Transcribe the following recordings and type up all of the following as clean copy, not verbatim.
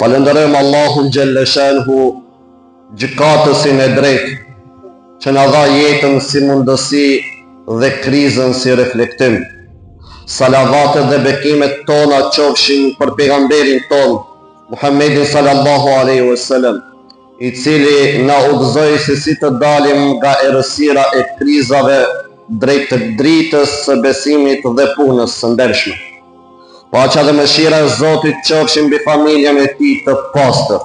Falenderojmë Allahun xhelle shanhu, gjykatësin e drejtë, që na dha jetën si mundësi dhe krizën si reflektim. Salavatet dhe bekimet tona qofshin për pejgamberin ton, Muhammedin sallallahu alaihi wasallam, i cili na udhëzoi se si të dalim nga errësira e krizave drejt të dritës së besimit dhe punës së ndershme. Paqja dhe mëshira e Zotit qofshin mbi familjen e tij të pastër,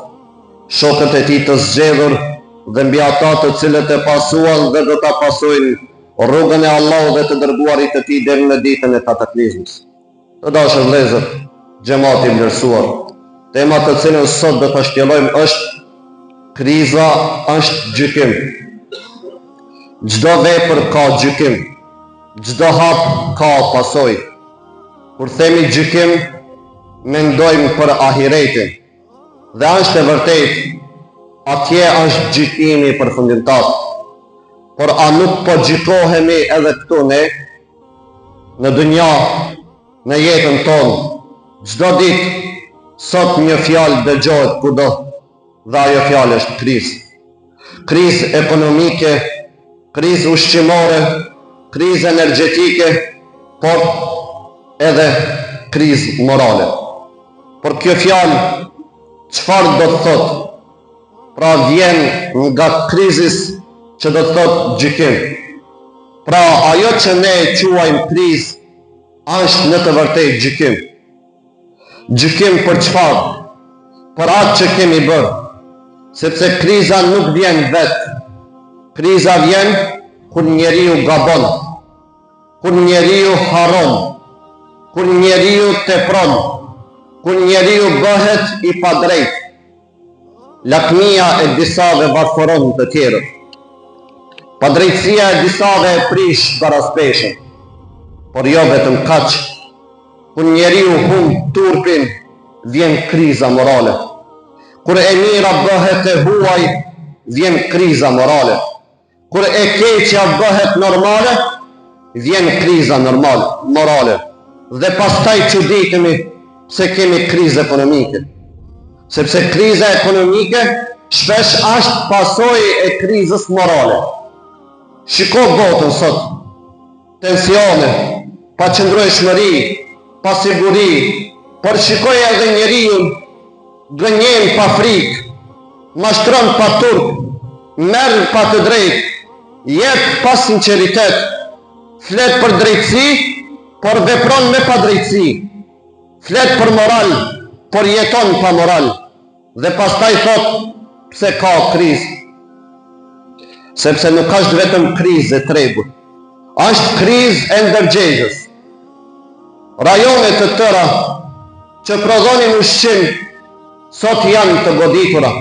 shokët e tij të zgjedhur dhe mbi ata të cilët e pasuan dhe do ta pasojnë rrugën e Allahut dhe të dërguarit të tij deri në ditën e kataklizmës. Të dashur vëllezër, xhamati i vlerësuar, tema të cilën sot do ta shtjellojmë është kriza është gjykim. Çdo vepër ka gjykim, çdo hap ka pasojë. Kur themi gjykim, mendojmë për ahiretin. Dhe është e vërtetë, atje është gjykimi përfundimtar. Por a nuk po gjykohemi edhe këtu ne, në dunja, në jetën tonë, çdo ditë, sot një fjalë dëgjohet kudo, dhe ajo fjalë është krizë. Krizë ekonomike, krizë ushqimore, krizë energjetike, por edhe krizë morale. Por kjo fjalë, çfarë do të thotë? Pra vjen nga krizis që do të thotë gjykim. Pra ajo që ne quajmë krizë, është në të vërtetë gjykim. Gjykim për çfarë? Për atë që kemi bërë. Sepse kriza nuk vjen vetë. Kriza vjen kur njeriu gabon, kur njeriu harron, kur njeriu tepron, kur njeriu bëhet i padrejtë. Lakmia e disave varfëron të tjerët. Padrejtësia e disave e prish paraspeshën. Por jo vetëm kaq. Kur njeriu humb turpin, vjen kriza morale. Kur e mira bëhet e huaj, vjen kriza morale. Kur e keqja bëhet normale, vjen kriza morale. Dhe pastaj çuditemi se kemi krizë ekonomike. Sepse kriza ekonomike shpesh është pasojë e krizës morale. Shiko botën sot, tensione, paqëndrueshmëri, pasiguri, por shikoj edhe njeriu gënjen pa frikë, mashtron pa turp, merr pa të drejtë, jep pa sinqeritet, flet për drejtësi, por vepron me padrejtësi, flet për moral, por jeton pa moral, dhe pastaj thot pse ka krizë. Sepse nuk është vetëm krizë e tregut, është krizë e ndërgjegjës. Rajone të tëra që prodhonin ushqim, sot janë të goditura.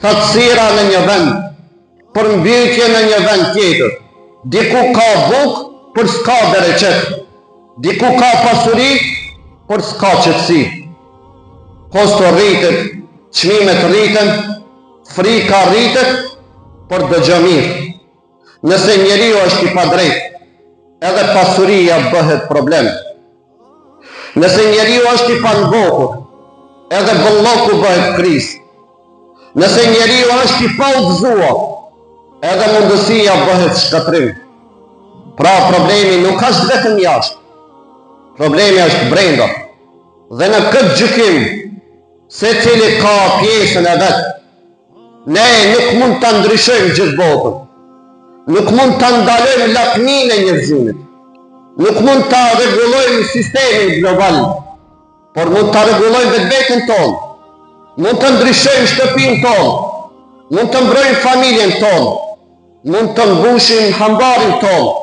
Thatësira në një vend, përmbytje në një vend tjetër. Diku ka bukë, por s'ka bereqet. Diku ka pasuri, por s'ka qetësi. Kosto rritet, çmimet rriten, frika rritet, por dëgjoj mirë. Nëse njeriu është i padrejtë, edhe pasuria bëhet problem. Nëse njeriu është i panvokur, edhe bolloku bëhet krizë. Nëse njeriu është i paudhëzuar, edhe mundësia bëhet shkatrim. Pra problemi nuk është vetëm jashtë. Problemi është brenda. Dhe në këtë gjykim, secili ka pjesën e vet. Ne nuk mund ta ndryshojmë gjithë botën. Nuk mund ta ndalojmë lakminë e njerëzimit. Nuk mund ta rregullojmë sistemin global, por mund ta rregullojmë vetveten tonë. Mund të ndryshojmë shtëpinë tonë. Mund të mbrojmë familjen tonë. Mund të mbushim hambarin tonë.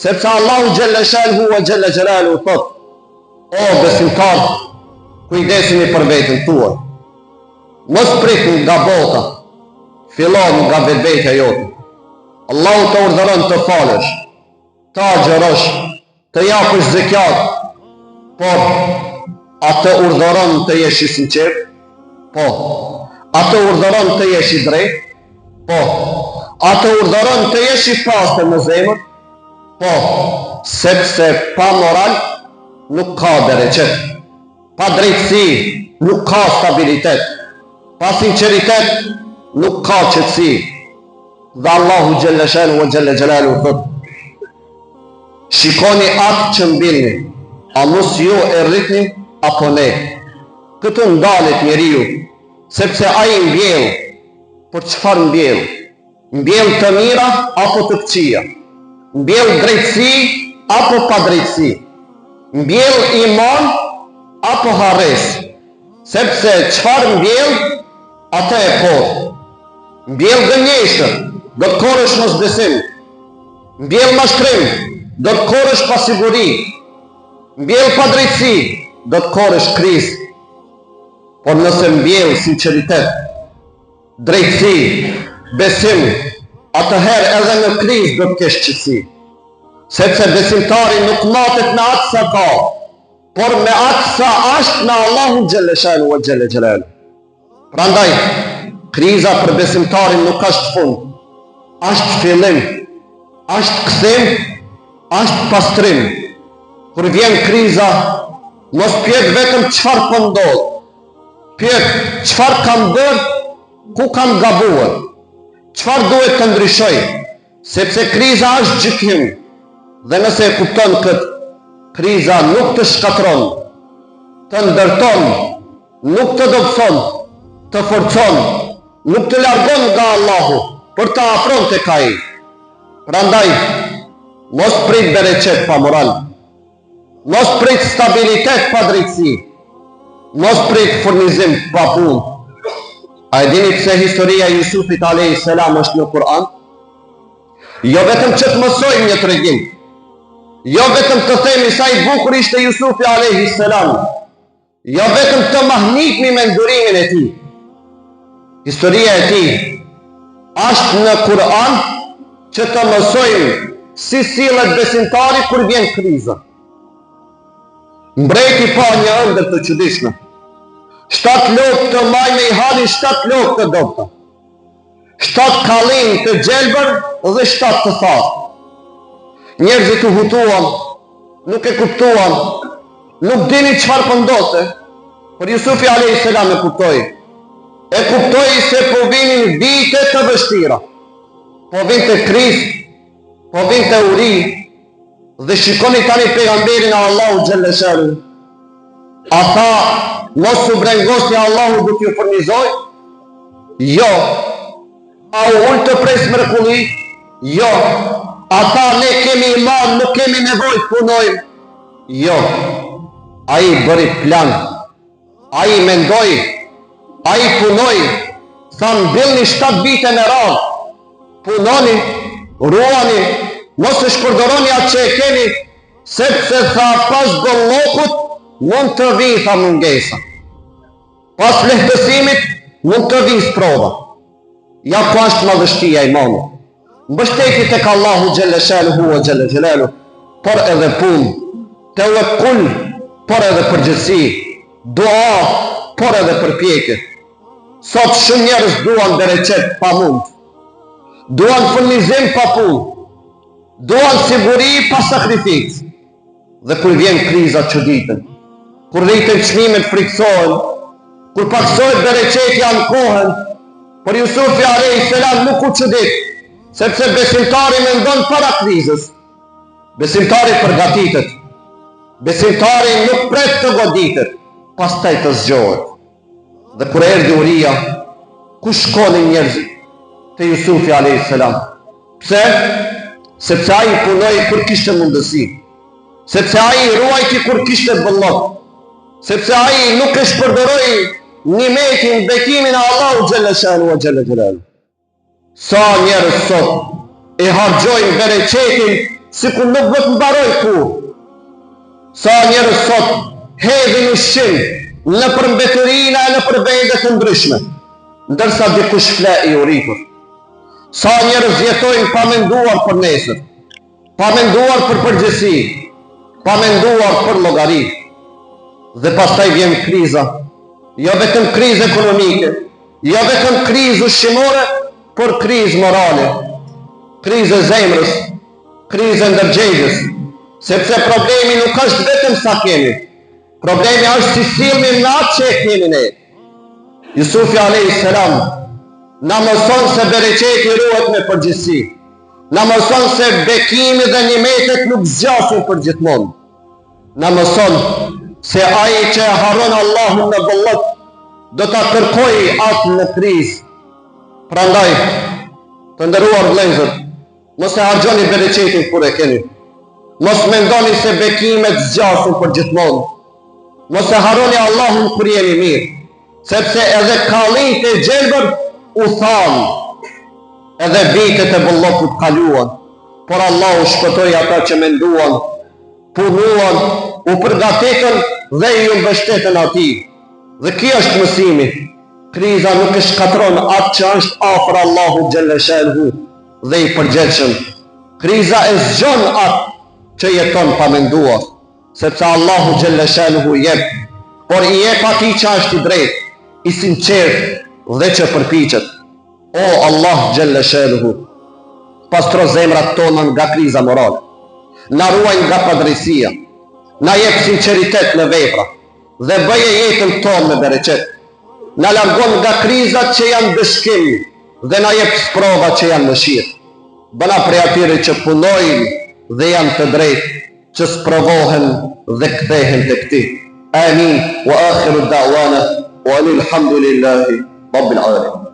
Sepse Allahu xhalla shanhu wa xhalla xhelalu thot: o besimtar, kujdesuni për veten tuaj. Mos pritni nga bota, fillon nga vetvetja jote. Allahu të urdhëron të falësh, të agjërosh, të japësh zekat, por atë urdhëron të jesh i sinqert? Po. Atë urdhëron të jesh i drejtë? Po. Atë urdhëron të jesh i pastër në zemër? Po. Sepse pa moral nuk ka bereqet. Pa drejtësi nuk ka stabilitet. Pa sinqeritet, nuk ka qetësi. Dhe Allahu Gjelle Shanu wa Gjelle Gjelalu thot: shikoni atë që mbilni, a mos ju e rritni apo ne? Këtu ndalet njeriu, sepse ai mbjell. Por çfarë mbjell? Mbjell të mira apo të këqija? Mbjell drejtësi apo pa drejtësi? Mbjell iman apo harres? Sepse çfarë mbjell, atë e kodh. Mbjell gënjeshtër, do të korrësh mos besim. Mbjell mashtrim, do të korrësh pasiguri. Mbjell pa drejtësi, do të korrësh krizë. Por nëse mbjell sinqeritet, drejtësi, besim, atëherë edhe në krizë do të kesh qetësi. Sepse besimtari nuk matet me atë sa ka, por me atë sa është me Allahun Gjelle Shanu wa Gjelle Gjelalu. Prandaj, kriza për besimtarin nuk është fund, është fillim, është kthim, është pastrim. Kur vjen kriza, mos pyet vetëm çfarë po ndodh. Pyet çfarë kam bërë, ku kam gabuar, çfarë duhet të ndryshoj, sepse kriza është gjykim. Dhe nëse e kupton këtë, kriza nuk të shkatron, të ndërton, nuk të dobëson, të forcon, nuk të largon nga Allahu, për të afron tek ai. Prandaj, mos prit bereqet pa moral, mos prit stabilitet pa drejtësi, mos prit furnizim pa punë. A e dini pse historia e Jusufit a.s. është në Kur'an? Jo vetëm që të mësojmë një tregim, jo vetëm të themi sa i bukur ishte Jusufi a.s. Jo vetëm të mahnitmi me ndurimin e tij. Historia e tij është në Kur'an që të mësojmë si sillet besimtari kur vjen kriza. Mbreti pa një ëndër të çuditshme. 7 lopë të majme i halin 7 lopë të dobta. 7 kallin të gjelbër dhe 7 të thatë. Njerëzit u hutuan, nuk e kuptuan, nuk dini çfarë po ndodhte, por Jusufi a.s. e kuptoi. E kuptoi se po vinin vite të vështira, po vinte krizë, po vinte uri, dhe shikoni tani pejgamberin e Allahu Gjelle Shanu. A tha, mos u brengosni Allahu do t'ju furnizoj? Jo. A u ullë të pres mrekulli? Jo. A tha, ne kemi iman, nuk kemi nevojë të punojmë? Jo. A i bëri plan, a i mendoj, a i punoj, sa mbyllni 7 vite në radhë, punoni, ruani, mos e shpërdoroni atë që e keni, sepse tha pas gollokut mund të vijë tha mungesa. Pas lehtësimit mund të vijë prova. Ja ku është madhështia e imanit. Mbështeti tek Allahu Gjelle Shanuhu wa Gjelle Gjelalu, por edhe punë, tevekkul, por edhe përgjithësi, dua, por edhe përpjekje. Sot shumë njerëz duan bereqet pa mund, duan furnizim pa punë, duan siguri pa sakrificë. Dhe kur vjen kriza çuditën, kur rriten çmimet friksohen, kur paksohet bereqetja në kohën, por Jusufi a.s. nuk u çudit, sepse besimtari mendon para krizës. Besimtari përgatitet. Besimtari nuk pret të goditet, pastaj të zgjohet. Dhe kur erdhi uria, ku shkonin njerëzit? Te Jusufi a.s. Pse? Sepse ai punoi kur kishte mundësi. Sepse ai ruajti kur kishte bëllok. Sepse ai nuk e shpërdoroi nimetin, bekimin e Allahu Gjelle Shanu wa Gjelle Gjelalu. Sa njerëz sot e harxojnë bereqetin sikur nuk do të mbaroj kur. Sa njerëz sot hedhin ushqim në përmbetërina e në përvende të ndryshme, ndërsa dikush fle i uritur. Sa njerëz jetojnë pa menduar për nesër, pa menduar për përgjithësi, pa menduar për llogari. Dhe pastaj vjen kriza, jo vetëm krizë ekonomike, jo vetëm krizë ushqimore, por krizë morale, krizë e zemrës, krizë e ndërgjegjës, sepse problemi nuk është vetëm sa kemi, Problemi është si silmi në atë që e kemi ne. Jusufi a.s. na mëson se bereqeti ruhet me përgjithësi. Na mëson se bekimi dhe nimetet nuk zgjasin për gjithmonë. Na mëson se ai që harron Allahun në bollok do ta kërkojë atë në krizë. Prandaj, të nderuar vëllezër, mos e harxhoni bereqetin kur e keni. Mos mendoni se bekimet zgjasin për gjithmonë. Mos e harroni Allahun kur jeni mirë, sepse edhe kallit e gjelbër u thanë, edhe vitet e bollokut kaluan, por Allah u shpëtoi ata që menduan, punuan, u përgatitën dhe ju mbështetën atij. Dhe ky është mësimi. Kriza nuk e shkatron atë që është afër Allahut xhalla shanuhu dhe i përgjithshëm. Kriza e zgjon atë që jeton pa menduar, sepse Allahu xhalla shanuhu jep, por i jep atij që është i drejtë, i sinqert dhe që përpiqet. O Allah xhalla shanuhu, pastro zemrat tona nga kriza morale, na ruaj nga padrejësia, na jep sinqeritet në vepra dhe bëje jetën tonë me bereqet. Na largon nga krizat që janë dëshkim dhe na jep sprova që janë mëshirë. Bëna prej atyre që punojnë dhe janë të drejtë, që sprovohen dhe kthehen tek ti. Amin. Wa akhiru da'wana wa alhamdulillahi rabbil alamin.